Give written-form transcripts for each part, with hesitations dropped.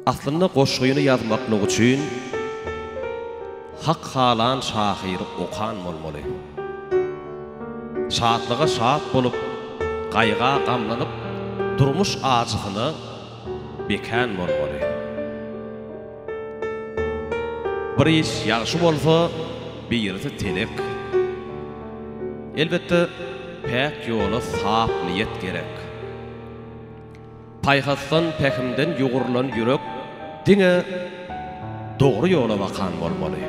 aslında goşgyny yazmaklyk üçin hak halan şahyr okan bolmaly. Şatlyga şat bolup, gaýga gamlanyp, durmuş ajygyny bekan bolmaly. Bir iş ýagşy bolsa, birisi telek. Elbette pek ýola sap niyet gerek. Paýhasdan pekimden ýugurulan ýürek diňe dogry ýola bakan bolmaly.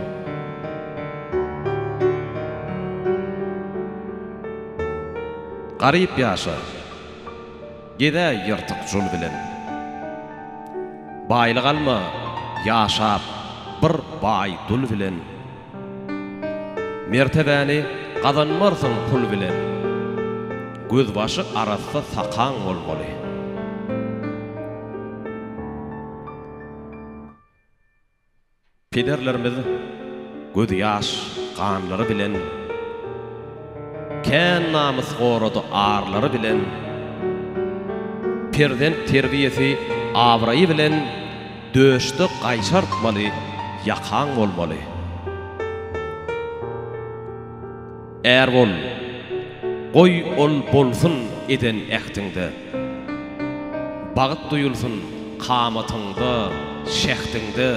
Garyp ýaşa, gede ýyrtyk jul bilen. Baýlyk alma, ýaşap bir baý dul bilen. Mertebäni gazanmarsyň pul bilen. Göz başı arasda sakan bolmaly. Pederlerimiz göz ýaş ganlary bilen, kän namys gorady arlary bilen, perden terbiyesi awraýy bilen döşde gaýşartmaly, ýakan bolmaly. Eğer bol, goy ol bolsun eden ähtiňde, bagyt duyulsun kamatyňda, şähtiňde,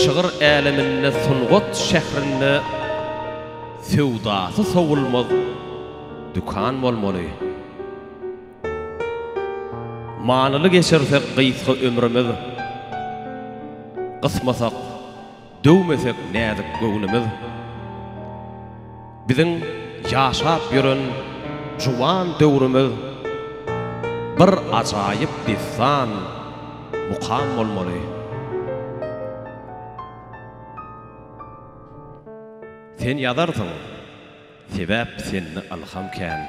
şygyr äleminde sungot şährinde sewdasy sowulmaz dukan bolmaly. Manyly geçersek gysga ömrümiz, gysmasak, döwmesek näzik göwnümiz, biziň ýaşap ýören juwan döwrümiz bir ajaýyp dissan mukam bolmaly. Sen ýazarsyň, sebäp seni alham kän.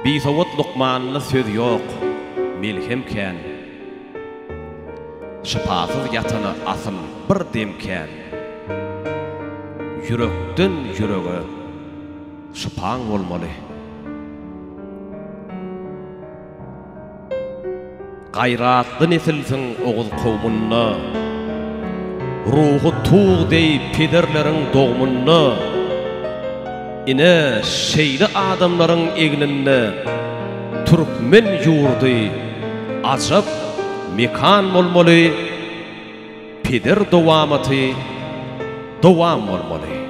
Bisowat Lukmanly söz ýok, melhem kän. Şypasyz ýatany asıl bir dem kän. Yürekden yürege şypaň bolmaly. Gaýratly nesilsiň oguz kowmunda, ruhu tuğ deyip pederlerin doğumunda, ine şeyli adamların egninde Türkmen yurdu acap mekan bolmaly, peder dowamatı dowam bolmaly.